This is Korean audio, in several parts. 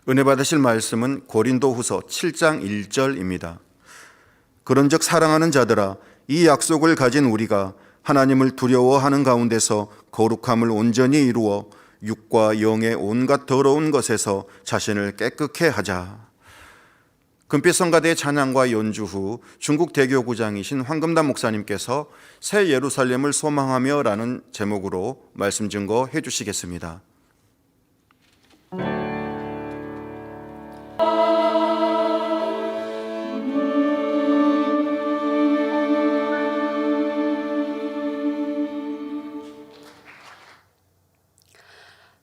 은혜 받으실 말씀은 고린도후서 7장 1절입니다. 그런즉 사랑하는 자들아, 이 약속을 가진 우리가 하나님을 두려워하는 가운데서 거룩함을 온전히 이루어 육과 영의 온갖 더러운 것에서 자신을 깨끗게 하자. 금빛성가대 찬양과 연주 후 중국 대교구장이신 황금담 목사님께서 새 예루살렘을 소망하며 라는 제목으로 말씀 증거해 주시겠습니다.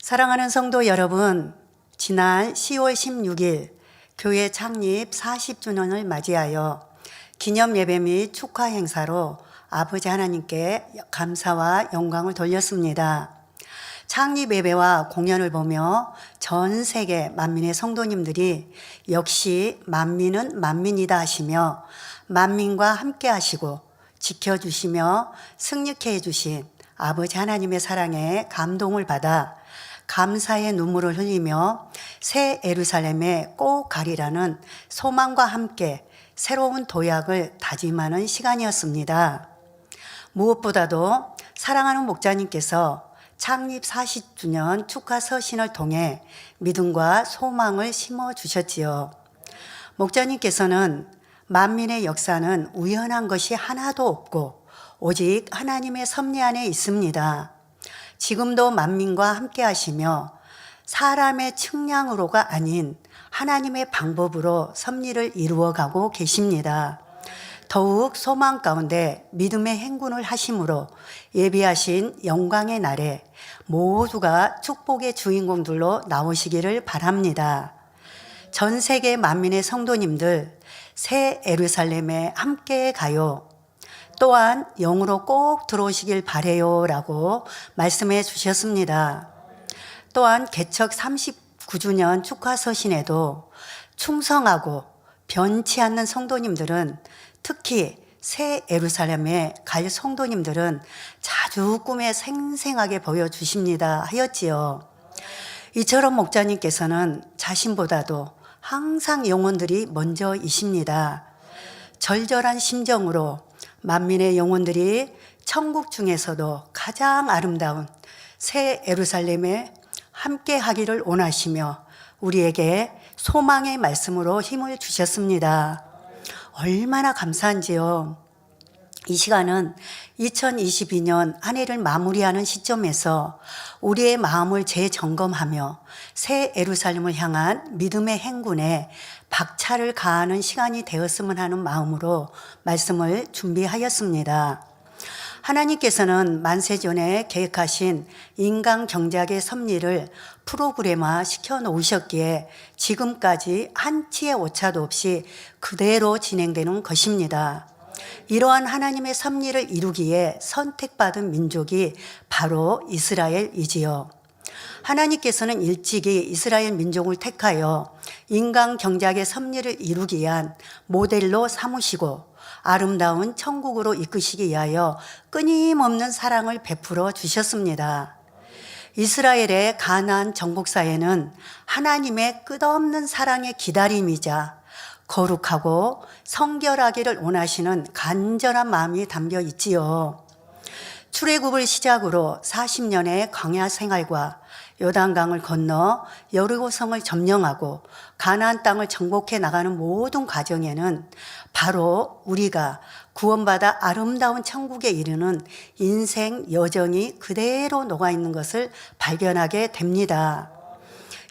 사랑하는 성도 여러분, 지난 10월 16일 교회 창립 40주년을 맞이하여 기념 예배 및 축하 행사로 아버지 하나님께 감사와 영광을 돌렸습니다. 창립 예배와 공연을 보며 전 세계 만민의 성도님들이 역시 만민은 만민이다 하시며 만민과 함께 하시고 지켜주시며 승리케 해주신 아버지 하나님의 사랑에 감동을 받아 감사의 눈물을 흘리며 새 예루살렘에 꼭 가리라는 소망과 함께 새로운 도약을 다짐하는 시간이었습니다. 무엇보다도 사랑하는 목자님께서 창립 40주년 축하 서신을 통해 믿음과 소망을 심어주셨지요. 목자님께서는 만민의 역사는 우연한 것이 하나도 없고 오직 하나님의 섭리 안에 있습니다. 지금도 만민과 함께 하시며 사람의 측량으로가 아닌 하나님의 방법으로 섭리를 이루어가고 계십니다. 더욱 소망 가운데 믿음의 행군을 하심으로 예비하신 영광의 날에 모두가 축복의 주인공들로 나오시기를 바랍니다. 전 세계 만민의 성도님들, 새 예루살렘에 함께 가요. 또한 영으로 꼭 들어오시길 바래요 라고 말씀해 주셨습니다. 또한 개척 39주년 축하 서신에도 충성하고 변치 않는 성도님들은, 특히 새 예루살렘에 갈 성도님들은 자주 꿈에 생생하게 보여주십니다 하였지요. 이처럼 목자님께서는 자신보다도 항상 영혼들이 먼저이십니다. 절절한 심정으로 만민의 영혼들이 천국 중에서도 가장 아름다운 새 예루살렘에 함께 하기를 원하시며 우리에게 소망의 말씀으로 힘을 주셨습니다. 얼마나 감사한지요. 이 시간은 2022년 한 해를 마무리하는 시점에서 우리의 마음을 재점검하며 새 예루살렘을 향한 믿음의 행군에 박차를 가하는 시간이 되었으면 하는 마음으로 말씀을 준비하였습니다. 하나님께서는 만세전에 계획하신 인간 경작의 섭리를 프로그램화 시켜 놓으셨기에 지금까지 한치의 오차도 없이 그대로 진행되는 것입니다. 이러한 하나님의 섭리를 이루기에 선택받은 민족이 바로 이스라엘이지요. 하나님께서는 일찍이 이스라엘 민족을 택하여 인간 경작의 섭리를 이루기 위한 모델로 삼으시고 아름다운 천국으로 이끄시기 위하여 끊임없는 사랑을 베풀어 주셨습니다. 이스라엘의 가나안 정복사에는 하나님의 끝없는 사랑의 기다림이자 거룩하고 성결하기를 원하시는 간절한 마음이 담겨 있지요. 출애굽을 시작으로 40년의 광야 생활과 요단강을 건너 여리고성을 점령하고 가나안 땅을 정복해 나가는 모든 과정에는 바로 우리가 구원받아 아름다운 천국에 이르는 인생 여정이 그대로 녹아있는 것을 발견하게 됩니다.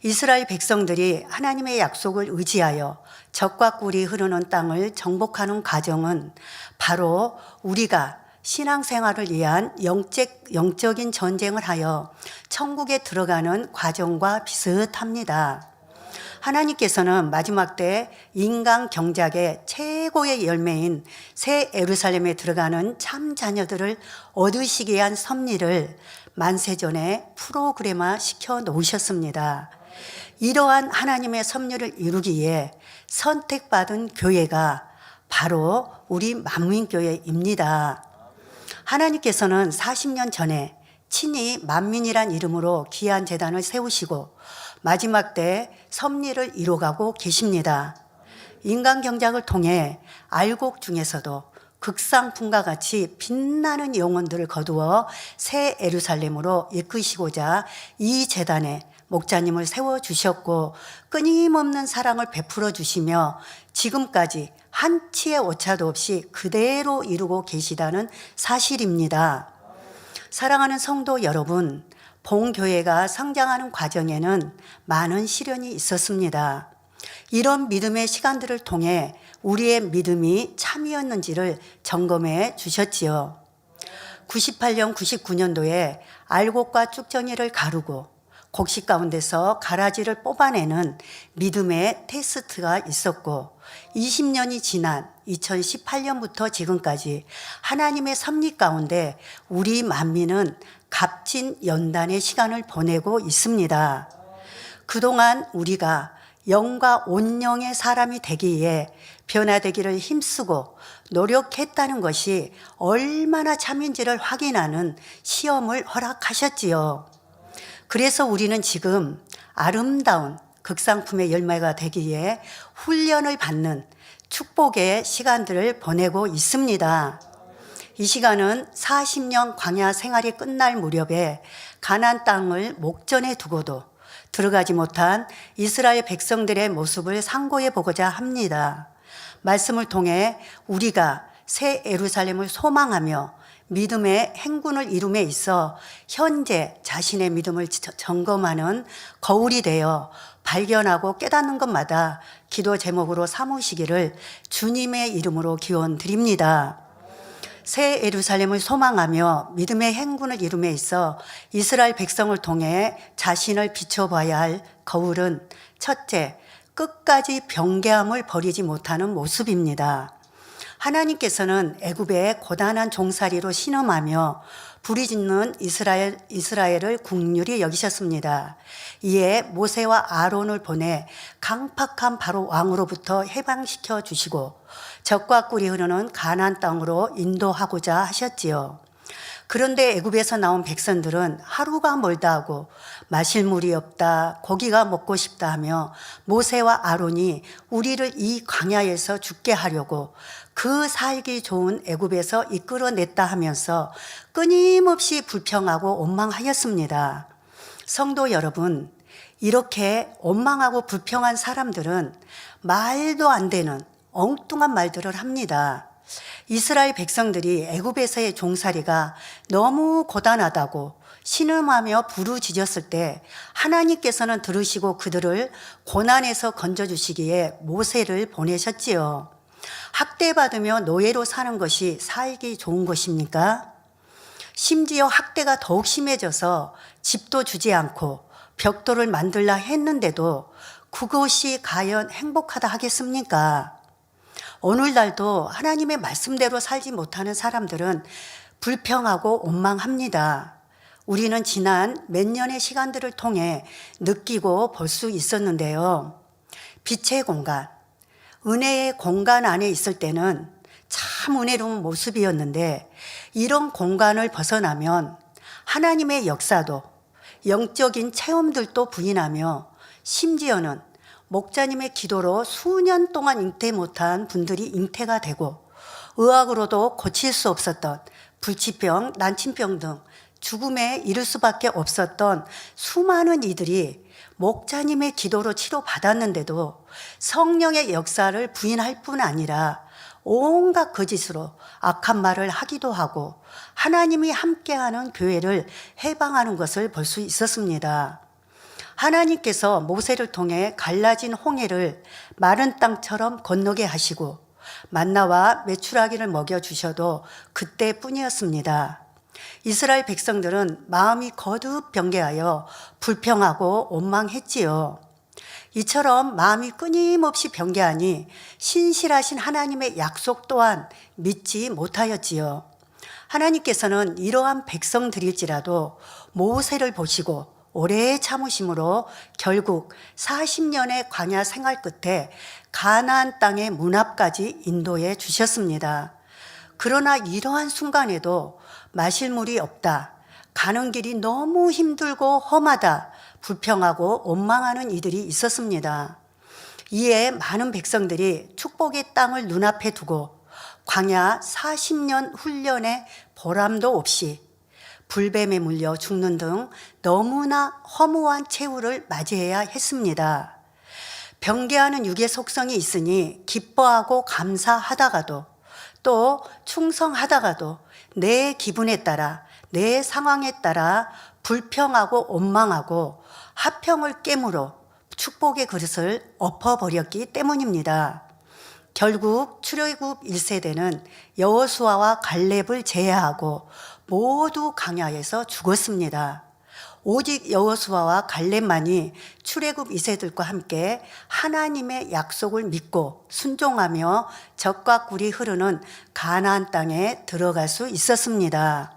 이스라엘 백성들이 하나님의 약속을 의지하여 젖과 꿀이 흐르는 땅을 정복하는 과정은 바로 우리가 신앙생활을 위한 영적인 전쟁을 하여 천국에 들어가는 과정과 비슷합니다. 하나님께서는 마지막 때 인간 경작의 최고의 열매인 새 예루살렘에 들어가는 참 자녀들을 얻으시기 위한 섭리를 만세전에 프로그램화 시켜 놓으셨습니다. 이러한 하나님의 섭리를 이루기 위해 선택받은 교회가 바로 우리 만민교회입니다. 하나님께서는 40년 전에 친히 만민이란 이름으로 귀한 재단을 세우시고 마지막 때 섭리를 이뤄가고 계십니다. 인간 경작을 통해 알곡 중에서도 극상품과 같이 빛나는 영혼들을 거두어 새 예루살렘으로 이끄시고자 이 재단에 목자님을 세워주셨고 끊임없는 사랑을 베풀어 주시며 지금까지 한치의 오차도 없이 그대로 이루고 계시다는 사실입니다. 사랑하는 성도 여러분, 봉교회가 성장하는 과정에는 많은 시련이 있었습니다. 이런 믿음의 시간들을 통해 우리의 믿음이 참이었는지를 점검해 주셨지요. 98년, 99년도에 알곡과 쭉정이를 가르고 곡식 가운데서 가라지를 뽑아내는 믿음의 테스트가 있었고 20년이 지난 2018년부터 지금까지 하나님의 섭리 가운데 우리 만민은 값진 연단의 시간을 보내고 있습니다. 그동안 우리가 영과 온영의 사람이 되기 위해 변화되기를 힘쓰고 노력했다는 것이 얼마나 참인지를 확인하는 시험을 허락하셨지요. 그래서 우리는 지금 아름다운 극상품의 열매가 되기 위해 훈련을 받는 축복의 시간들을 보내고 있습니다. 이 시간은 40년 광야 생활이 끝날 무렵에 가나안 땅을 목전에 두고도 들어가지 못한 이스라엘 백성들의 모습을 상고해 보고자 합니다. 말씀을 통해 우리가 새 예루살렘을 소망하며 믿음의 행군을 이룸에 있어 현재 자신의 믿음을 점검하는 거울이 되어 발견하고 깨닫는 것마다 기도 제목으로 삼으시기를 주님의 이름으로 기원 드립니다. 새 예루살렘을 소망하며 믿음의 행군을 이룸에 있어 이스라엘 백성을 통해 자신을 비춰봐야 할 거울은 첫째, 끝까지 병개함을 버리지 못하는 모습입니다. 하나님께서는 애굽의 고단한 종살이로 신음하며 부르짖는 이스라엘을 긍휼히 여기셨습니다. 이에 모세와 아론을 보내 강팍한 바로 왕으로부터 해방시켜 주시고 젖과 꿀이 흐르는 가나안 땅으로 인도하고자 하셨지요. 그런데 애굽에서 나온 백성들은 하루가 멀다 하고 마실 물이 없다, 고기가 먹고 싶다 하며 모세와 아론이 우리를 이 광야에서 죽게 하려고 그 살기 좋은 애굽에서 이끌어냈다 하면서 끊임없이 불평하고 원망하였습니다. 성도 여러분, 이렇게 원망하고 불평한 사람들은 말도 안 되는 엉뚱한 말들을 합니다. 이스라엘 백성들이 애굽에서의 종살이가 너무 고단하다고 신음하며 부르짖었을 때 하나님께서는 들으시고 그들을 고난에서 건져주시기에 모세를 보내셨지요. 학대받으며 노예로 사는 것이 살기 좋은 것입니까? 심지어 학대가 더욱 심해져서 집도 주지 않고 벽돌을 만들라 했는데도 그것이 과연 행복하다 하겠습니까? 오늘날도 하나님의 말씀대로 살지 못하는 사람들은 불평하고 원망합니다. 우리는 지난 몇 년의 시간들을 통해 느끼고 볼 수 있었는데요. 빛의 공간, 은혜의 공간 안에 있을 때는 참 은혜로운 모습이었는데 이런 공간을 벗어나면 하나님의 역사도 영적인 체험들도 부인하며 심지어는 목자님의 기도로 수년 동안 잉태 못한 분들이 잉태가 되고 의학으로도 고칠 수 없었던 불치병, 난치병 등 죽음에 이를 수밖에 없었던 수많은 이들이 목자님의 기도로 치료받았는데도 성령의 역사를 부인할 뿐 아니라 온갖 거짓으로 악한 말을 하기도 하고 하나님이 함께하는 교회를 해방하는 것을 볼 수 있었습니다. 하나님께서 모세를 통해 갈라진 홍해를 마른 땅처럼 건너게 하시고 만나와 메추라기를 먹여주셔도 그때뿐이었습니다. 이스라엘 백성들은 마음이 거듭 변개하여 불평하고 원망했지요. 이처럼 마음이 끊임없이 변개하니 신실하신 하나님의 약속 또한 믿지 못하였지요. 하나님께서는 이러한 백성들일지라도 모세를 보시고 오래 참으심으로 결국 40년의 광야 생활 끝에 가나안 땅의 문 앞까지 인도해 주셨습니다. 그러나 이러한 순간에도 마실 물이 없다, 가는 길이 너무 힘들고 험하다 불평하고 원망하는 이들이 있었습니다. 이에 많은 백성들이 축복의 땅을 눈앞에 두고 광야 40년 훈련의 보람도 없이 불뱀에 물려 죽는 등 너무나 허무한 최후를 맞이해야 했습니다. 병개하는 육의 속성이 있으니 기뻐하고 감사하다가도 또 충성하다가도 내 기분에 따라 내 상황에 따라 불평하고 원망하고 화평을 깨물어 축복의 그릇을 엎어버렸기 때문입니다. 결국 출애굽 1세대는 여호수아와 갈렙을 제외하고 모두 광야에서 죽었습니다. 오직 여호수아와 갈렙만이 출애굽 2세들과 함께 하나님의 약속을 믿고 순종하며 젖과 꿀이 흐르는 가나안 땅에 들어갈 수 있었습니다.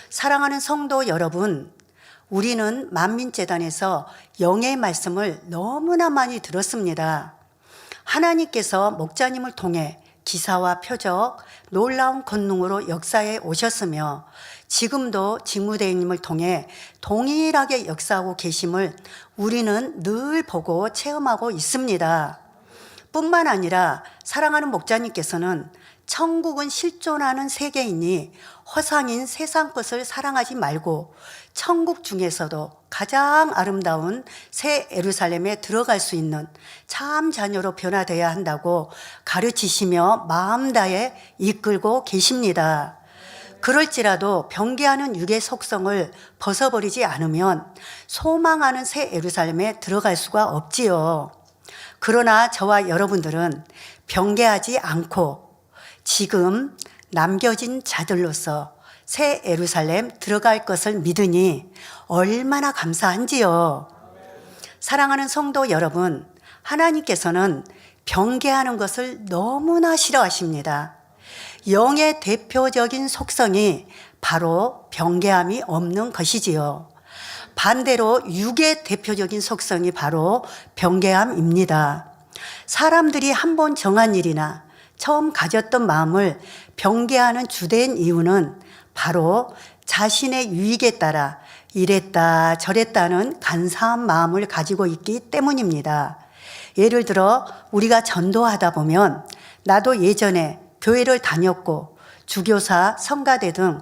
사랑하는 성도 여러분, 우리는 만민재단에서 영의 말씀을 너무나 많이 들었습니다. 하나님께서 목자님을 통해 기사와 표적, 놀라운 권능으로 역사에 오셨으며 지금도 직무대행님을 통해 동일하게 역사하고 계심을 우리는 늘 보고 체험하고 있습니다. 뿐만 아니라 사랑하는 목자님께서는 천국은 실존하는 세계이니 허상인 세상 것을 사랑하지 말고 천국 중에서도 가장 아름다운 새 예루살렘에 들어갈 수 있는 참 자녀로 변화되어야 한다고 가르치시며 마음 다해 이끌고 계십니다. 그럴지라도 병개하는 육의 속성을 벗어버리지 않으면 소망하는 새 예루살렘에 들어갈 수가 없지요. 그러나 저와 여러분들은 병개하지 않고 지금 남겨진 자들로서 새 예루살렘 들어갈 것을 믿으니 얼마나 감사한지요. 사랑하는 성도 여러분, 하나님께서는 병개하는 것을 너무나 싫어하십니다. 영의 대표적인 속성이 바로 병개함이 없는 것이지요. 반대로 육의 대표적인 속성이 바로 병개함입니다. 사람들이 한 번 정한 일이나 처음 가졌던 마음을 병개하는 주된 이유는 바로 자신의 유익에 따라 이랬다 저랬다는 간사한 마음을 가지고 있기 때문입니다. 예를 들어 우리가 전도하다 보면 나도 예전에 교회를 다녔고 주교사, 성가대 등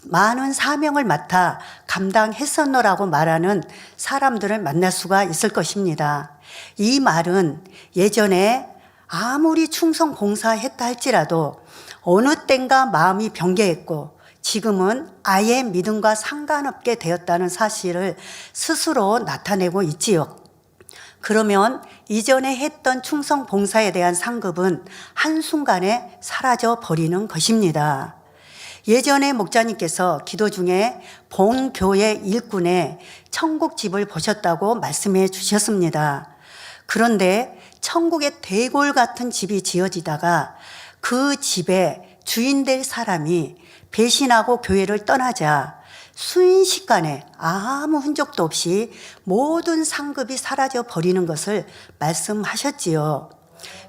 많은 사명을 맡아 감당했었노라고 말하는 사람들을 만날 수가 있을 것입니다. 이 말은 예전에 아무리 충성 봉사했다 할지라도 어느 땐가 마음이 병개했고 지금은 아예 믿음과 상관없게 되었다는 사실을 스스로 나타내고 있지요. 그러면 이전에 했던 충성 봉사에 대한 상급은 한순간에 사라져 버리는 것입니다. 예전에 목자님께서 기도 중에 본 교회 일꾼의 천국집을 보셨다고 말씀해 주셨습니다. 그런데 천국의 대골 같은 집이 지어지다가 그 집에 주인 될 사람이 배신하고 교회를 떠나자 순식간에 아무 흔적도 없이 모든 상급이 사라져 버리는 것을 말씀하셨지요.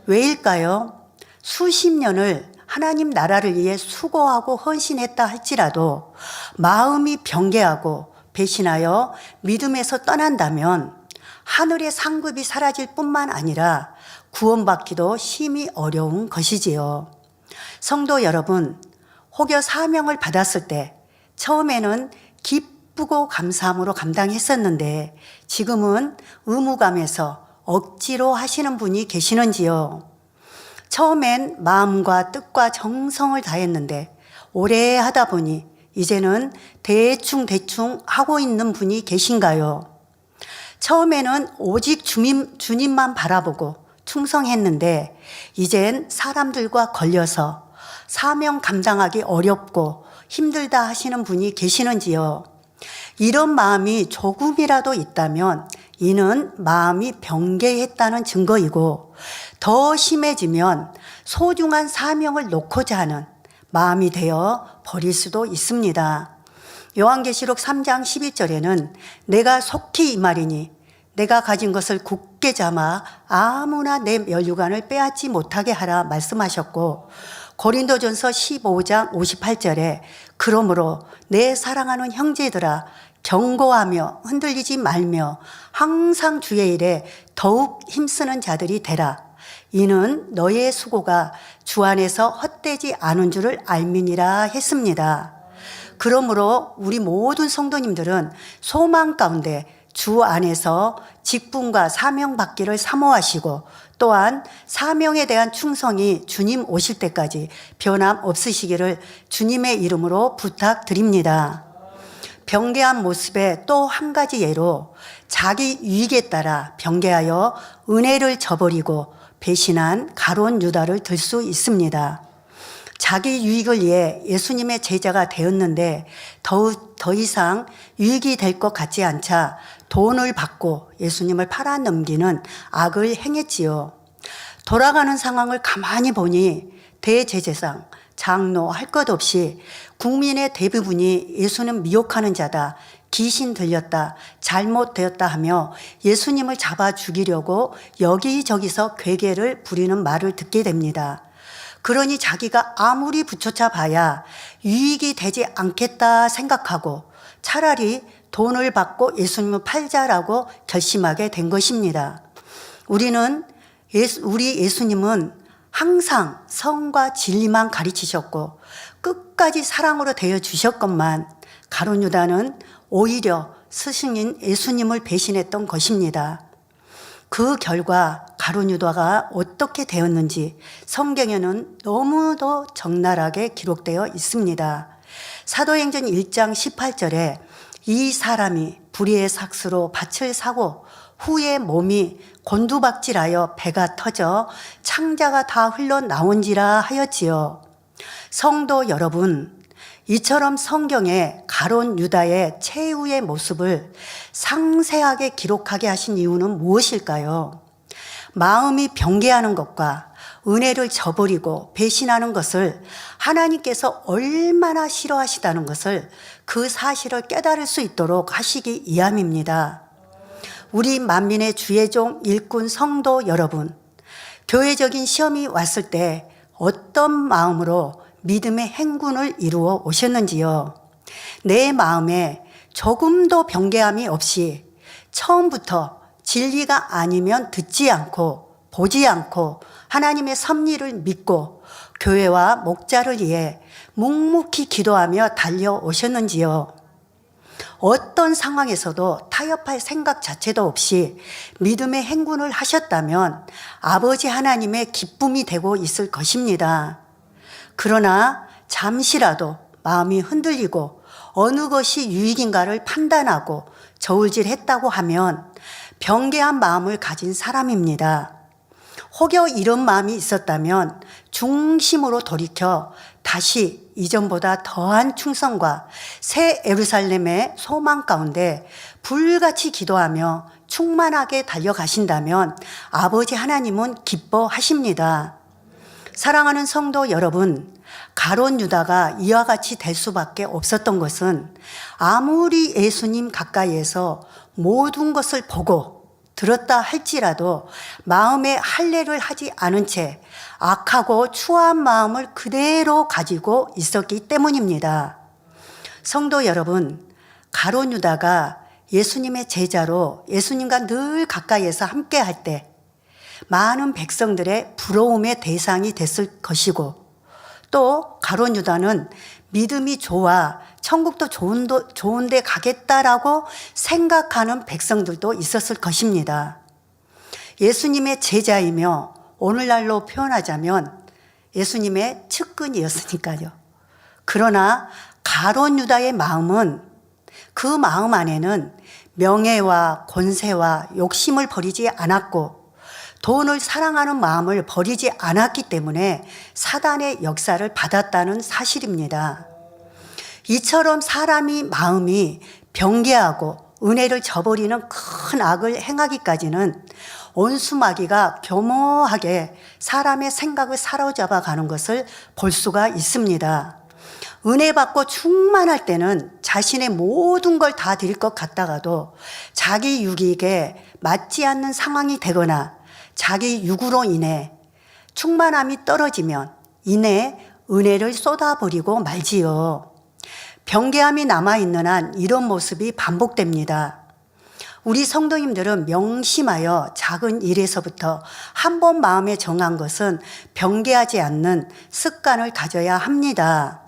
왜일까요? 수십 년을 하나님 나라를 위해 수고하고 헌신했다 할지라도 마음이 병개하고 배신하여 믿음에서 떠난다면 하늘의 상급이 사라질 뿐만 아니라 구원받기도 심히 어려운 것이지요. 성도 여러분, 혹여 사명을 받았을 때 처음에는 기쁘고 감사함으로 감당했었는데 지금은 의무감에서 억지로 하시는 분이 계시는지요? 처음엔 마음과 뜻과 정성을 다했는데 오래 하다 보니 이제는 대충 하고 있는 분이 계신가요? 처음에는 오직 주님만 바라보고 충성했는데 이젠 사람들과 걸려서 사명 감당하기 어렵고 힘들다 하시는 분이 계시는지요? 이런 마음이 조금이라도 있다면 이는 마음이 병개했다는 증거이고 더 심해지면 소중한 사명을 놓고자 하는 마음이 되어 버릴 수도 있습니다. 요한계시록 3장 11절에는 내가 속히 이 말이니 내가 가진 것을 굳게 잡아 아무나 내 면류관을 빼앗지 못하게 하라 말씀하셨고 고린도전서 15장 58절에 그러므로 내 사랑하는 형제들아 경고하며 흔들리지 말며 항상 주의 일에 더욱 힘쓰는 자들이 되라. 이는 너의 수고가 주 안에서 헛되지 않은 줄을 알미니라 했습니다. 그러므로 우리 모든 성도님들은 소망 가운데 주 안에서 직분과 사명 받기를 사모하시고 또한 사명에 대한 충성이 주님 오실 때까지 변함 없으시기를 주님의 이름으로 부탁드립니다. 병개한 모습의 또 한 가지 예로 자기 유익에 따라 병개하여 은혜를 저버리고 배신한 가룟 유다를 들 수 있습니다. 자기 유익을 위해 예수님의 제자가 되었는데 더 이상 유익이 될 것 같지 않자 돈을 받고 예수님을 팔아넘기는 악을 행했지요. 돌아가는 상황을 가만히 보니 대제사장, 장로 할 것 없이 국민의 대부분이 예수는 미혹하는 자다, 귀신 들렸다, 잘못되었다 하며 예수님을 잡아 죽이려고 여기저기서 괴계를 부리는 말을 듣게 됩니다. 그러니 자기가 아무리 붙여차 봐야 유익이 되지 않겠다 생각하고 차라리 돈을 받고 예수님을 팔자라고 결심하게 된 것입니다. 우리 예수님은 항상 성과 진리만 가르치셨고 끝까지 사랑으로 대해 주셨건만 가룟 유다는 오히려 스승인 예수님을 배신했던 것입니다. 그 결과 가룟 유다가 어떻게 되었는지 성경에는 너무도 적나라하게 기록되어 있습니다. 사도행전 1장 18절에 이 사람이 불의의 삭스로 밭을 사고 후에 몸이 곤두박질하여 배가 터져 창자가 다 흘러나온지라 하였지요. 성도 여러분, 이처럼 성경에 가룟 유다의 최후의 모습을 상세하게 기록하게 하신 이유는 무엇일까요? 마음이 병개하는 것과 은혜를 저버리고 배신하는 것을 하나님께서 얼마나 싫어하시다는 것을 그 사실을 깨달을 수 있도록 하시기 위함입니다. 우리 만민의 주의 종 일꾼 성도 여러분, 교회적인 시험이 왔을 때 어떤 마음으로 믿음의 행군을 이루어 오셨는지요? 내 마음에 조금도 병개함이 없이 처음부터 진리가 아니면 듣지 않고 보지 않고 하나님의 섭리를 믿고 교회와 목자를 위해 묵묵히 기도하며 달려오셨는지요? 어떤 상황에서도 타협할 생각 자체도 없이 믿음의 행군을 하셨다면 아버지 하나님의 기쁨이 되고 있을 것입니다. 그러나 잠시라도 마음이 흔들리고 어느 것이 유익인가를 판단하고 저울질했다고 하면 병개한 마음을 가진 사람입니다. 혹여 이런 마음이 있었다면 중심으로 돌이켜 다시 이전보다 더한 충성과 새 예루살렘의 소망 가운데 불같이 기도하며 충만하게 달려가신다면 아버지 하나님은 기뻐하십니다. 사랑하는 성도 여러분, 가룟 유다가 이와 같이 될 수밖에 없었던 것은 아무리 예수님 가까이에서 모든 것을 보고 들었다 할지라도 마음에 할례를 하지 않은 채 악하고 추한 마음을 그대로 가지고 있었기 때문입니다. 성도 여러분, 가룟 유다가 예수님의 제자로 예수님과 늘 가까이에서 함께 할 때 많은 백성들의 부러움의 대상이 됐을 것이고 또 가룟 유다는 믿음이 좋아 천국도 좋은데 가겠다라고 생각하는 백성들도 있었을 것입니다. 예수님의 제자이며 오늘날로 표현하자면 예수님의 측근이었으니까요. 그러나 가룟 유다의 마음은 그 마음 안에는 명예와 권세와 욕심을 버리지 않았고 돈을 사랑하는 마음을 버리지 않았기 때문에 사단의 역사를 받았다는 사실입니다. 이처럼 사람이 마음이 병개하고 은혜를 저버리는 큰 악을 행하기까지는 원수마귀가 교모하게 사람의 생각을 사로잡아 가는 것을 볼 수가 있습니다. 은혜 받고 충만할 때는 자신의 모든 걸 다 드릴 것 같다가도 자기 유익에 맞지 않는 상황이 되거나 자기 육으로 인해 충만함이 떨어지면 이내 은혜를 쏟아버리고 말지요. 병개함이 남아있는 한 이런 모습이 반복됩니다. 우리 성도님들은 명심하여 작은 일에서부터 한 번 마음에 정한 것은 변개하지 않는 습관을 가져야 합니다.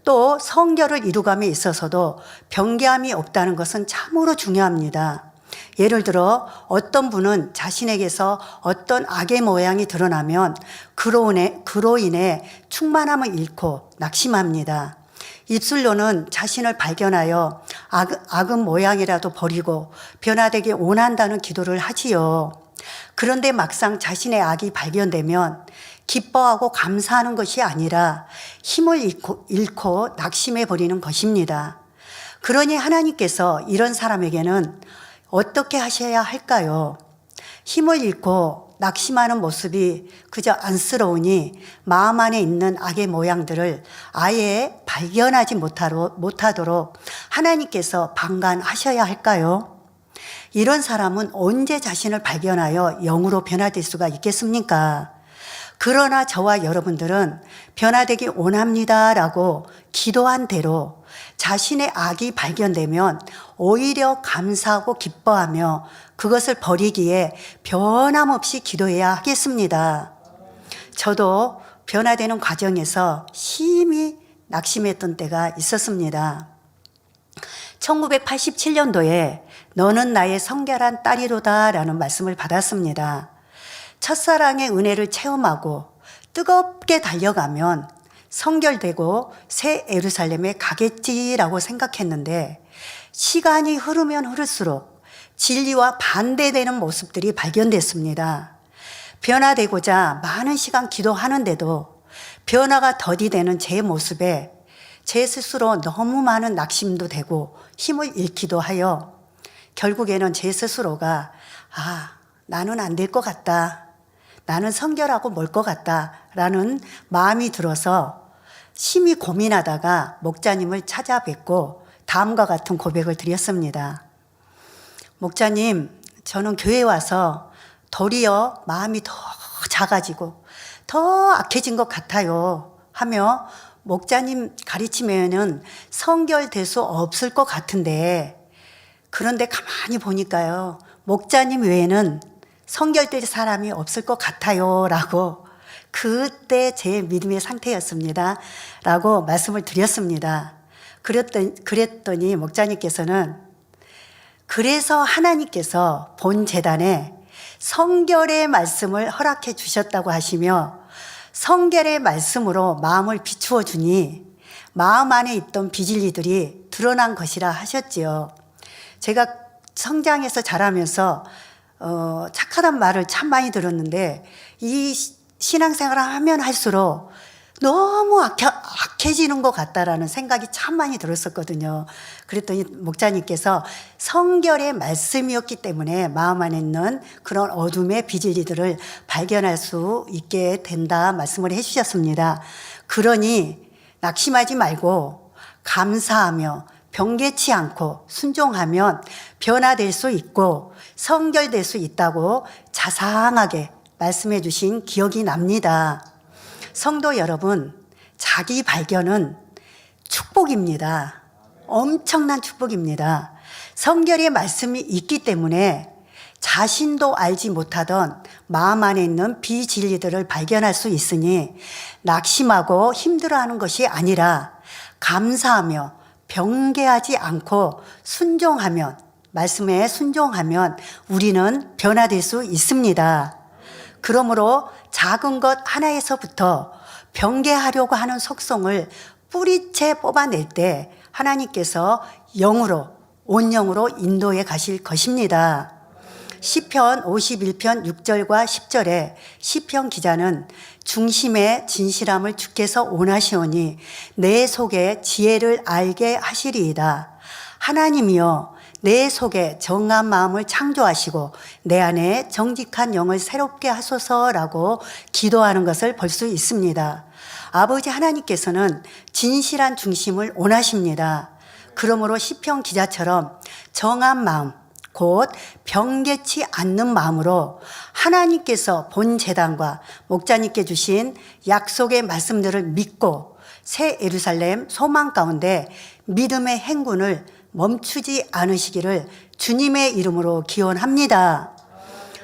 또 성결을 이루감에 있어서도 변개함이 없다는 것은 참으로 중요합니다. 예를 들어 어떤 분은 자신에게서 어떤 악의 모양이 드러나면 그로 인해 충만함을 잃고 낙심합니다. 입술로는 자신을 발견하여 악은 모양이라도 버리고 변화되기 원한다는 기도를 하지요. 그런데 막상 자신의 악이 발견되면 기뻐하고 감사하는 것이 아니라 힘을 잃고 낙심해 버리는 것입니다. 그러니 하나님께서 이런 사람에게는 어떻게 하셔야 할까요? 힘을 잃고 낙심하는 모습이 그저 안쓰러우니 마음 안에 있는 악의 모양들을 아예 발견하지 못하도록 하나님께서 방관하셔야 할까요? 이런 사람은 언제 자신을 발견하여 영으로 변화될 수가 있겠습니까? 그러나 저와 여러분들은 변화되기 원합니다라고 기도한 대로 자신의 악이 발견되면 오히려 감사하고 기뻐하며 그것을 버리기에 변함없이 기도해야 하겠습니다. 저도 변화되는 과정에서 심히 낙심했던 때가 있었습니다. 1987년도에 너는 나의 성결한 딸이로다 라는 말씀을 받았습니다. 첫사랑의 은혜를 체험하고 뜨겁게 달려가면 성결되고 새 예루살렘에 가겠지라고 생각했는데 시간이 흐르면 흐를수록 진리와 반대되는 모습들이 발견됐습니다. 변화되고자 많은 시간 기도하는데도 변화가 더디되는 제 모습에 제 스스로 너무 많은 낙심도 되고 힘을 잃기도 하여 결국에는 제 스스로가 나는 안 될 것 같다. 나는 성결하고 멀 것 같다 라는 마음이 들어서 심히 고민하다가 목자님을 찾아뵙고 다음과 같은 고백을 드렸습니다. 목자님, 저는 교회에 와서 도리어 마음이 더 작아지고 더 악해진 것 같아요 하며 목자님 가르치면은 성결될 수 없을 것 같은데 그런데 가만히 보니까요 목자님 외에는 성결될 사람이 없을 것 같아요 라고 그때 제 믿음의 상태였습니다 라고 말씀을 드렸습니다. 그랬더니 목자님께서는 그래서 하나님께서 본 제단에 성결의 말씀을 허락해 주셨다고 하시며 성결의 말씀으로 마음을 비추어 주니 마음 안에 있던 비진리들이 드러난 것이라 하셨지요. 제가 성장해서 자라면서 착하단 말을 참 많이 들었는데 이 신앙생활을 하면 할수록 너무 악해지는 것 같다라는 생각이 참 많이 들었었거든요. 그랬더니 목자님께서 성결의 말씀이었기 때문에 마음 안에 있는 그런 어둠의 비질리들을 발견할 수 있게 된다 말씀을 해주셨습니다. 그러니 낙심하지 말고 감사하며 변개치 않고 순종하면 변화될 수 있고 성결될 수 있다고 자상하게 말씀해 주신 기억이 납니다. 성도 여러분, 자기 발견은 축복입니다. 엄청난 축복입니다. 성결의 말씀이 있기 때문에 자신도 알지 못하던 마음 안에 있는 비진리들을 발견할 수 있으니 낙심하고 힘들어하는 것이 아니라 감사하며 변개하지 않고 순종하면 말씀에 순종하면 우리는 변화될 수 있습니다. 그러므로 작은 것 하나에서부터 변개하려고 하는 속성을 뿌리채 뽑아낼 때 하나님께서 영으로 온영으로 인도해 가실 것입니다. 시편 51편 6절과 10절에 시편 기자는 중심의 진실함을 주께서 원하시오니 내 속에 지혜를 알게 하시리이다. 하나님이여 내 속에 정한 마음을 창조하시고 내 안에 정직한 영을 새롭게 하소서라고 기도하는 것을 볼 수 있습니다. 아버지 하나님께서는 진실한 중심을 원하십니다. 그러므로 시편 기자처럼 정한 마음, 곧 변개치 않는 마음으로 하나님께서 본 제단과 목자님께 주신 약속의 말씀들을 믿고 새 예루살렘 소망 가운데 믿음의 행군을 멈추지 않으시기를 주님의 이름으로 기원합니다.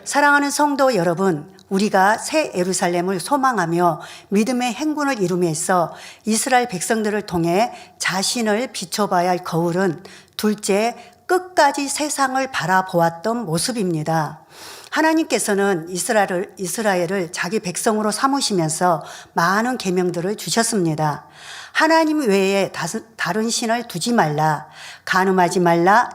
사랑하는 성도 여러분, 우리가 새 예루살렘을 소망하며 믿음의 행군을 이루며 있어 이스라엘 백성들을 통해 자신을 비춰봐야 할 거울은 둘째, 끝까지 세상을 바라보았던 모습입니다. 하나님께서는 이스라엘을 자기 백성으로 삼으시면서 많은 계명들을 주셨습니다. 하나님 외에 다른 신을 두지 말라, 간음하지 말라,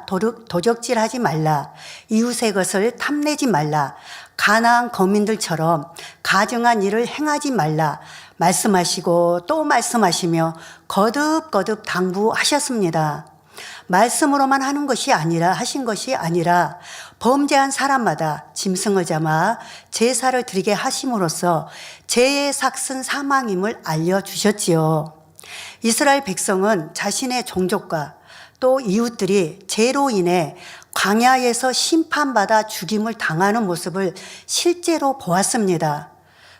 도적질하지 말라, 이웃의 것을 탐내지 말라, 가나안 거민들처럼 가증한 일을 행하지 말라 말씀하시고 또 말씀하시며 거듭거듭 당부하셨습니다. 말씀으로만 하신 것이 아니라 범죄한 사람마다 짐승을 잡아 제사를 드리게 하심으로써 죄의 삭슨 사망임을 알려주셨지요. 이스라엘 백성은 자신의 종족과 또 이웃들이 죄로 인해 광야에서 심판받아 죽임을 당하는 모습을 실제로 보았습니다.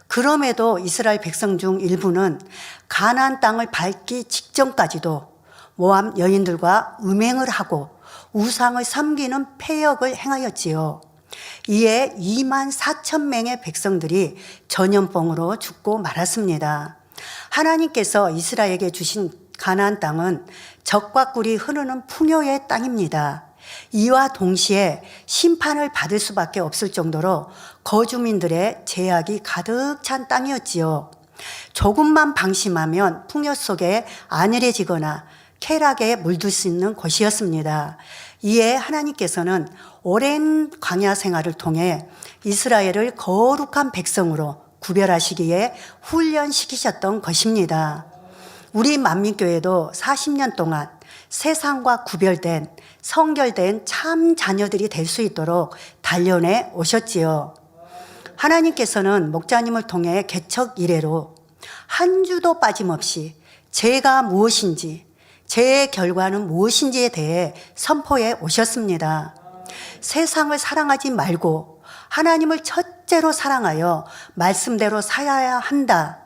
그럼에도 이스라엘 백성 중 일부는 가나안 땅을 밟기 직전까지도 모압 여인들과 음행을 하고 우상을 섬기는 패역을 행하였지요. 이에 2만 4천 명의 백성들이 전염병으로 죽고 말았습니다. 하나님께서 이스라엘에게 주신 가나안 땅은 젖과 꿀이 흐르는 풍요의 땅입니다. 이와 동시에 심판을 받을 수밖에 없을 정도로 거주민들의 죄악이 가득 찬 땅이었지요. 조금만 방심하면 풍요 속에 안일해지거나 쾌락에 물들 수 있는 곳이었습니다. 이에 하나님께서는 오랜 광야 생활을 통해 이스라엘을 거룩한 백성으로 구별하시기에 훈련시키셨던 것입니다. 우리 만민교회도 40년 동안 세상과 구별된 성결된 참 자녀들이 될 수 있도록 단련해 오셨지요. 하나님께서는 목자님을 통해 개척 이래로 한 주도 빠짐없이 죄가 무엇인지, 죄의 결과는 무엇인지에 대해 선포해 오셨습니다. 세상을 사랑하지 말고 하나님을 첫째로 사랑하여 말씀대로 살아야 한다.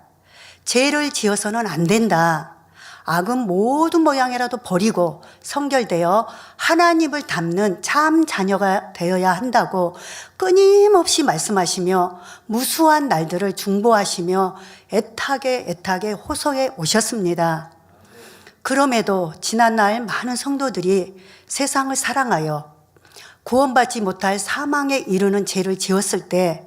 죄를 지어서는 안 된다. 악은 모든 모양이라도 버리고 성결되어 하나님을 닮는 참 자녀가 되어야 한다고 끊임없이 말씀하시며 무수한 날들을 중보하시며 애타게 호소해 오셨습니다. 그럼에도 지난날 많은 성도들이 세상을 사랑하여 구원받지 못할 사망에 이르는 죄를 지었을 때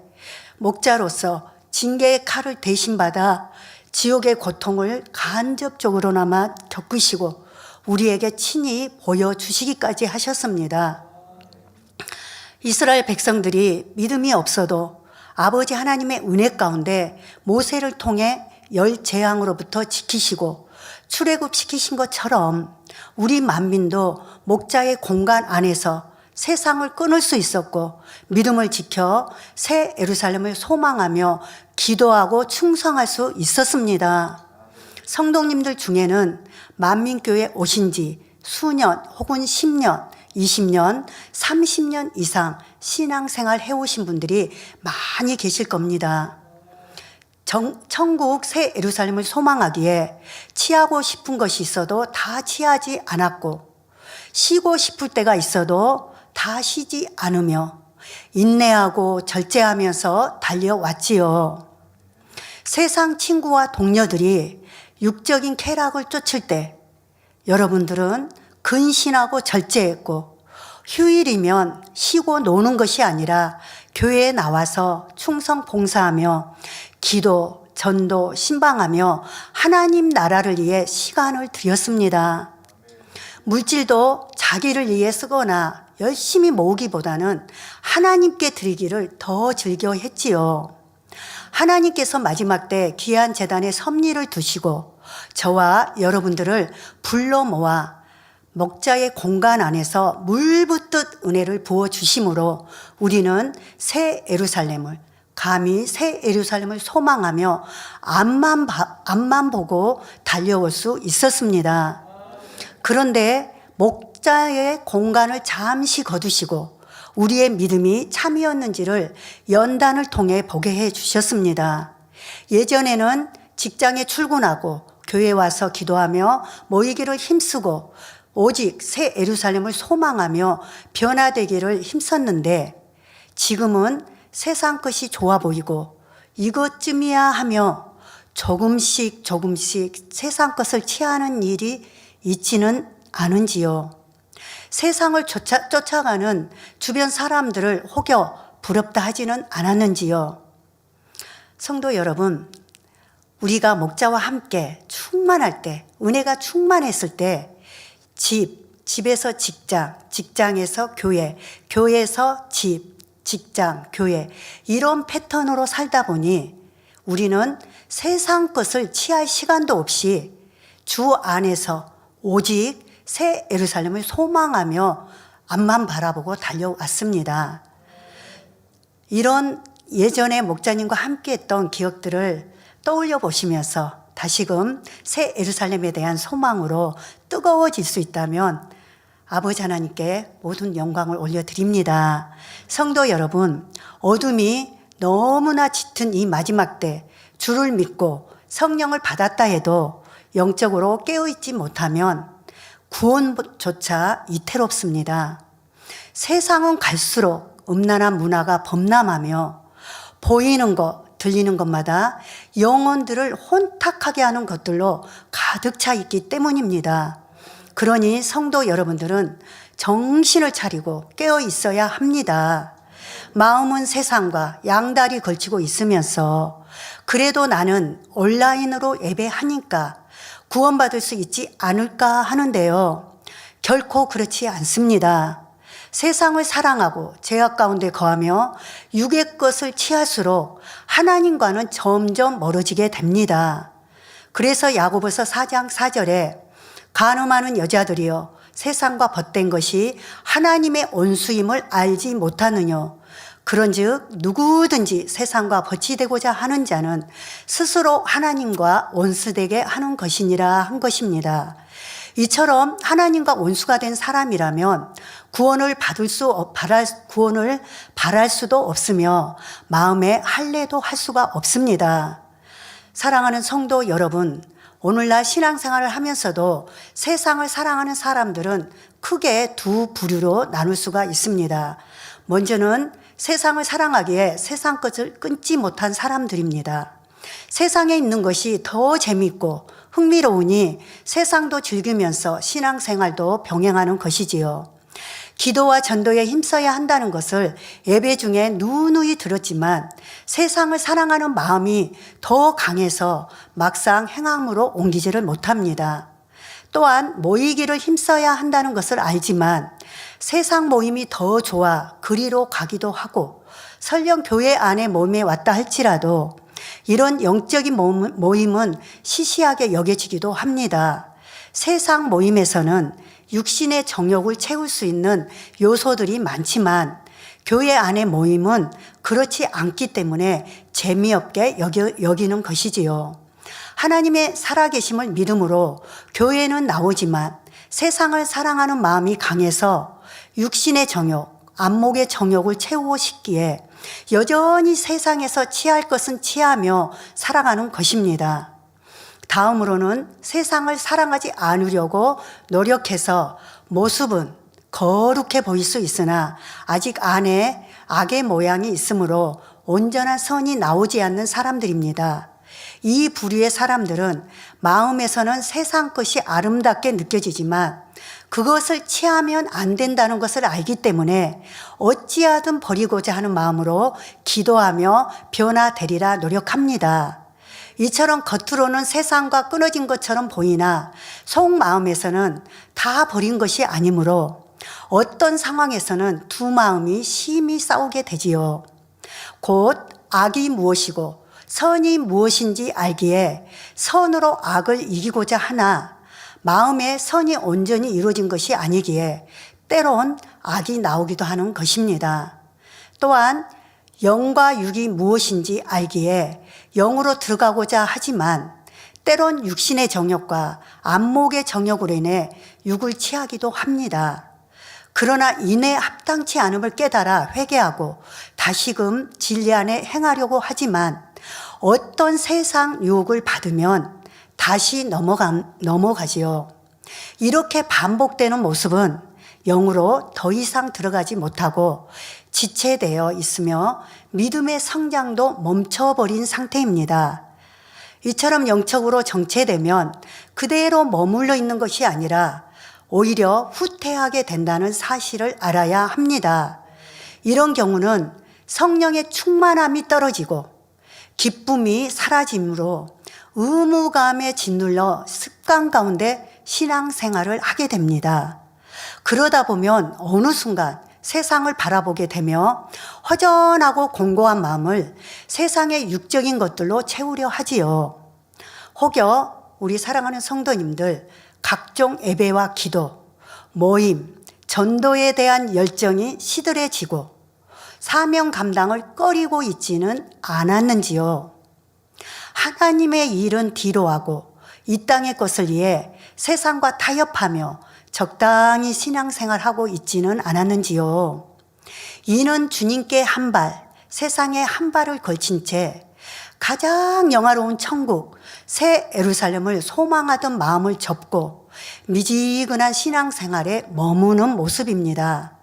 목자로서 징계의 칼을 대신받아 지옥의 고통을 간접적으로나마 겪으시고 우리에게 친히 보여주시기까지 하셨습니다. 이스라엘 백성들이 믿음이 없어도 아버지 하나님의 은혜 가운데 모세를 통해 열 재앙으로부터 지키시고 출애굽시키신 것처럼 우리 만민도 목자의 공간 안에서 세상을 끊을 수 있었고 믿음을 지켜 새 예루살렘을 소망하며 기도하고 충성할 수 있었습니다. 성도님들 중에는 만민교회 오신 지 수년 혹은 10년, 20년, 30년 이상 신앙생활 해오신 분들이 많이 계실 겁니다. 천국 새 예루살렘을 소망하기에 취하고 싶은 것이 있어도 다 취하지 않았고 쉬고 싶을 때가 있어도 다 쉬지 않으며 인내하고 절제하면서 달려왔지요. 세상 친구와 동료들이 육적인 쾌락을 쫓을 때 여러분들은 근신하고 절제했고 휴일이면 쉬고 노는 것이 아니라 교회에 나와서 충성 봉사하며 기도, 전도, 신방하며 하나님 나라를 위해 시간을 들였습니다. 물질도 자기를 위해 쓰거나 열심히 모으기보다는 하나님께 드리기를 더 즐겨 했지요. 하나님께서 마지막 때 귀한 제단에 섭리를 두시고 저와 여러분들을 불러 모아 목자의 공간 안에서 물 붓듯 은혜를 부어주심으로 우리는 새 예루살렘을 감히 새 예루살렘을 소망하며 앞만 보고 달려올 수 있었습니다. 그런데 목자의 공간을 잠시 거두시고 우리의 믿음이 참이었는지를 연단을 통해 보게 해 주셨습니다. 예전에는 직장에 출근하고 교회에 와서 기도하며 모이기를 힘쓰고 오직 새 예루살렘을 소망하며 변화되기를 힘썼는데 지금은 세상 것이 좋아 보이고 이것쯤이야 하며 조금씩 세상 것을 취하는 일이 있지는 않은지요. 세상을 쫓아가는 주변 사람들을 혹여 부럽다 하지는 않았는지요. 성도 여러분, 우리가 목자와 함께 충만할 때, 은혜가 충만했을 때 집에서 직장, 직장에서 교회, 교회에서 집, 직장, 교회 이런 패턴으로 살다 보니 우리는 세상 것을 취할 시간도 없이 주 안에서 오직 새 예루살렘을 소망하며 앞만 바라보고 달려왔습니다. 이런 예전에 목자님과 함께했던 기억들을 떠올려 보시면서 다시금 새 예루살렘에 대한 소망으로 뜨거워질 수 있다면 아버지 하나님께 모든 영광을 올려드립니다. 성도 여러분, 어둠이 너무나 짙은 이 마지막 때 주를 믿고 성령을 받았다 해도 영적으로 깨어있지 못하면 구원조차 이태롭습니다. 세상은 갈수록 음란한 문화가 범람하며 보이는 것, 들리는 것마다 영혼들을 혼탁하게 하는 것들로 가득 차 있기 때문입니다. 그러니 성도 여러분들은 정신을 차리고 깨어 있어야 합니다. 마음은 세상과 양다리 걸치고 있으면서 그래도 나는 온라인으로 예배하니까 구원받을 수 있지 않을까 하는데요. 결코 그렇지 않습니다. 세상을 사랑하고 죄악 가운데 거하며 육의 것을 취할수록 하나님과는 점점 멀어지게 됩니다. 그래서 야고보서 4장 4절에 간음하는 여자들이여 세상과 벗된 것이 하나님의 온수임을 알지 못하느냐. 그런즉 누구든지 세상과 벗이 되고자 하는 자는 스스로 하나님과 원수되게 하는 것이니라 한 것입니다. 이처럼 하나님과 원수가 된 사람이라면 구원을 바랄 수도 없으며 마음에 할례도 할 수가 없습니다. 사랑하는 성도 여러분, 오늘날 신앙생활을 하면서도 세상을 사랑하는 사람들은 크게 두 부류로 나눌 수가 있습니다. 먼저는 세상을 사랑하기에 세상 것을 끊지 못한 사람들입니다. 세상에 있는 것이 더 재밌고 흥미로우니 세상도 즐기면서 신앙생활도 병행하는 것이지요. 기도와 전도에 힘써야 한다는 것을 예배 중에 누누이 들었지만 세상을 사랑하는 마음이 더 강해서 막상 행함으로 옮기지를 못합니다. 또한 모이기를 힘써야 한다는 것을 알지만 세상 모임이 더 좋아 그리로 가기도 하고 설령 교회 안에 모임에 왔다 할지라도 이런 영적인 모임은 시시하게 여겨지기도 합니다. 세상 모임에서는 육신의 정욕을 채울 수 있는 요소들이 많지만 교회 안의 모임은 그렇지 않기 때문에 재미없게 여기는 것이지요. 하나님의 살아계심을 믿음으로 교회는 나오지만 세상을 사랑하는 마음이 강해서 육신의 정욕, 안목의 정욕을 채우고 싶기에 여전히 세상에서 취할 것은 취하며 살아가는 것입니다. 다음으로는 세상을 사랑하지 않으려고 노력해서 모습은 거룩해 보일 수 있으나 아직 안에 악의 모양이 있으므로 온전한 선이 나오지 않는 사람들입니다. 이 부류의 사람들은 마음에서는 세상 것이 아름답게 느껴지지만 그것을 취하면 안 된다는 것을 알기 때문에 어찌하든 버리고자 하는 마음으로 기도하며 변화되리라 노력합니다. 이처럼 겉으로는 세상과 끊어진 것처럼 보이나 속마음에서는 다 버린 것이 아니므로 어떤 상황에서는 두 마음이 심히 싸우게 되지요. 곧 악이 무엇이고 선이 무엇인지 알기에 선으로 악을 이기고자 하나 마음에 선이 온전히 이루어진 것이 아니기에 때론 악이 나오기도 하는 것입니다. 또한 영과 육이 무엇인지 알기에 영으로 들어가고자 하지만 때론 육신의 정욕과 안목의 정욕으로 인해 육을 취하기도 합니다. 그러나 이내 합당치 않음을 깨달아 회개하고 다시금 진리 안에 행하려고 하지만 어떤 세상 유혹을 받으면 다시 넘어가지요. 이렇게 반복되는 모습은 영으로 더 이상 들어가지 못하고 지체되어 있으며 믿음의 성장도 멈춰버린 상태입니다. 이처럼 영적으로 정체되면 그대로 머물러 있는 것이 아니라 오히려 후퇴하게 된다는 사실을 알아야 합니다. 이런 경우는 성령의 충만함이 떨어지고 기쁨이 사라짐으로 의무감에 짓눌러 습관 가운데 신앙생활을 하게 됩니다. 그러다 보면 어느 순간 세상을 바라보게 되며 허전하고 공고한 마음을 세상의 육적인 것들로 채우려 하지요. 혹여 우리 사랑하는 성도님들 각종 예배와 기도, 모임, 전도에 대한 열정이 시들해지고 사명 감당을 꺼리고 있지는 않았는지요. 하나님의 일은 뒤로 하고 이 땅의 것을 위해 세상과 타협하며 적당히 신앙생활하고 있지는 않았는지요. 이는 주님께 한 발, 세상에 한 발을 걸친 채 가장 영화로운 천국, 새 예루살렘을 소망하던 마음을 접고 미지근한 신앙생활에 머무는 모습입니다.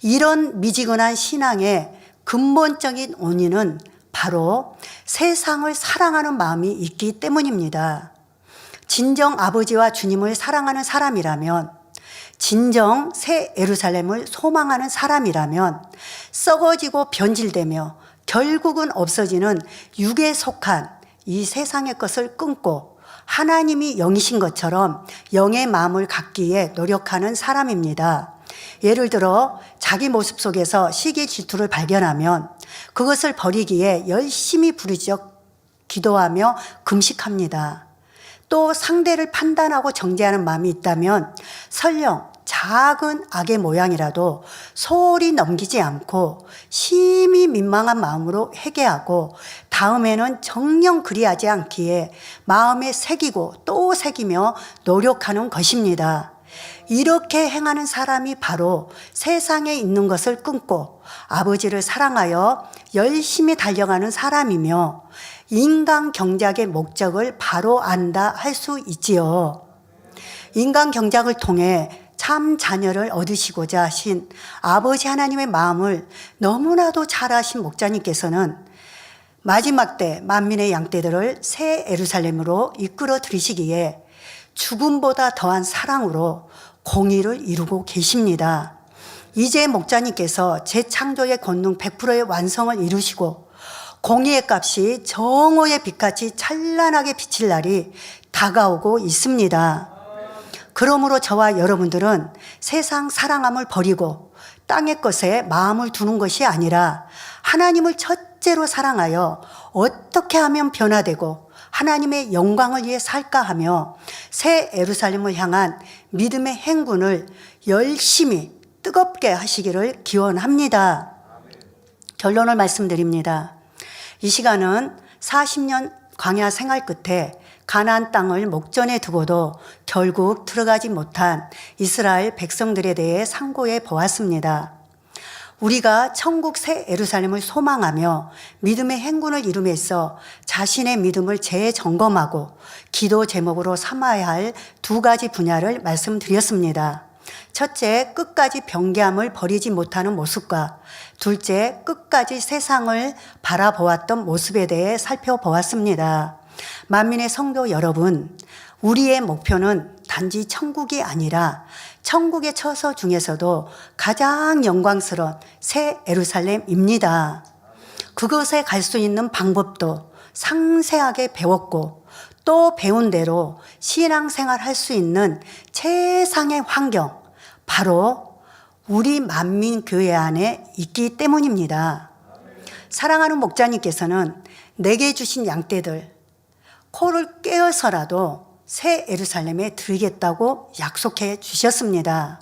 이런 미지근한 신앙의 근본적인 원인은 바로 세상을 사랑하는 마음이 있기 때문입니다. 진정 아버지와 주님을 사랑하는 사람이라면, 진정 새 예루살렘을 소망하는 사람이라면 썩어지고 변질되며 결국은 없어지는 육에 속한 이 세상의 것을 끊고 하나님이 영이신 것처럼 영의 마음을 갖기에 노력하는 사람입니다. 예를 들어 자기 모습 속에서 시기 질투를 발견하면 그것을 버리기에 열심히 부르짖어 기도하며 금식합니다. 또 상대를 판단하고 정죄하는 마음이 있다면 설령 작은 악의 모양이라도 소홀히 넘기지 않고 심히 민망한 마음으로 회개하고 다음에는 정녕 그리하지 않기에 마음에 새기고 또 새기며 노력하는 것입니다. 이렇게 행하는 사람이 바로 세상에 있는 것을 끊고 아버지를 사랑하여 열심히 달려가는 사람이며 인간 경작의 목적을 바로 안다 할 수 있지요. 인간 경작을 통해 참 자녀를 얻으시고자 하신 아버지 하나님의 마음을 너무나도 잘 아신 목자님께서는 마지막 때 만민의 양떼들을 새 예루살렘으로 이끌어 들이시기에 죽음보다 더한 사랑으로 공의를 이루고 계십니다. 이제 목자님께서 재창조의 권능 100%의 완성을 이루시고 공의의 값이 정오의 빛같이 찬란하게 비칠 날이 다가오고 있습니다. 그러므로 저와 여러분들은 세상 사랑함을 버리고 땅의 것에 마음을 두는 것이 아니라 하나님을 첫째로 사랑하여 어떻게 하면 변화되고 하나님의 영광을 위해 살까 하며 새 예루살렘을 향한 믿음의 행군을 열심히 뜨겁게 하시기를 기원합니다. 결론을 말씀드립니다. 이 시간은 40년 광야 생활 끝에 가나안 땅을 목전에 두고도 결국 들어가지 못한 이스라엘 백성들에 대해 상고해 보았습니다. 우리가 천국 새 예루살렘을 소망하며 믿음의 행군을 이루면서 자신의 믿음을 재점검하고 기도 제목으로 삼아야 할 두 가지 분야를 말씀드렸습니다. 첫째, 끝까지 변개함을 버리지 못하는 모습과 둘째, 끝까지 세상을 바라보았던 모습에 대해 살펴보았습니다. 만민의 성도 여러분, 우리의 목표는 단지 천국이 아니라 천국의 처소 중에서도 가장 영광스러운 새 예루살렘입니다. 그것에 갈 수 있는 방법도 상세하게 배웠고 또 배운 대로 신앙생활 할 수 있는 최상의 환경, 바로 우리 만민교회 안에 있기 때문입니다. 사랑하는 목자님께서는 내게 주신 양떼들, 코를 꿰어서라도 새 예루살렘에 들겠다고 약속해 주셨습니다.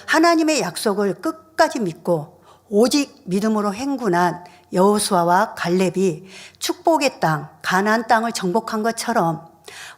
하나님의 약속을 끝까지 믿고 오직 믿음으로 행군한 여호수아와 갈렙이 축복의 땅, 가나안 땅을 정복한 것처럼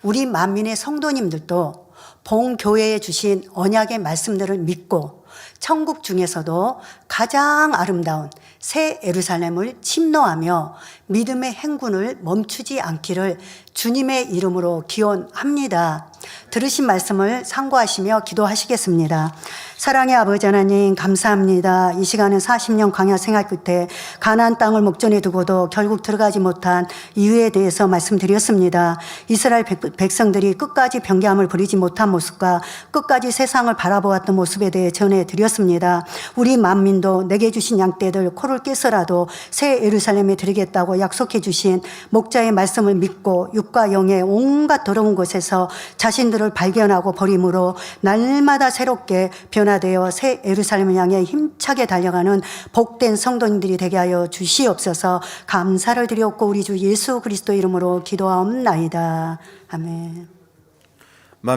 우리 만민의 성도님들도 본교회에 주신 언약의 말씀들을 믿고 천국 중에서도 가장 아름다운 새 예루살렘을 침노하며 믿음의 행군을 멈추지 않기를 주님의 이름으로 기원합니다. 들으신 말씀을 상고하시며 기도하시겠습니다. 사랑의 아버지 하나님 감사합니다. 이 시간은 40년 광야 생활 끝에 가나안 땅을 목전에 두고도 결국 들어가지 못한 이유에 대해서 말씀드렸습니다. 이스라엘 백성들이 끝까지 변개함을 부리지 못한 모습과 끝까지 세상을 바라보았던 모습에 대해 전해드렸습니다. 우리 만민도 내게 주신 양떼들 코를 깨서라도 새 예루살렘에 드리겠다고 약속해 주신 목자의 말씀을 믿고 육과 영의 온갖 더러운 곳에서 자신들을 발견하고 버림으로 날마다 새롭게 변화되어 새 예루살렘을 향해 힘차게 달려가는 복된 성도님들이 되게 하여 주시옵소서. 감사를 드렸고 우리 주 예수 그리스도 이름으로 기도하옵나이다. 아멘.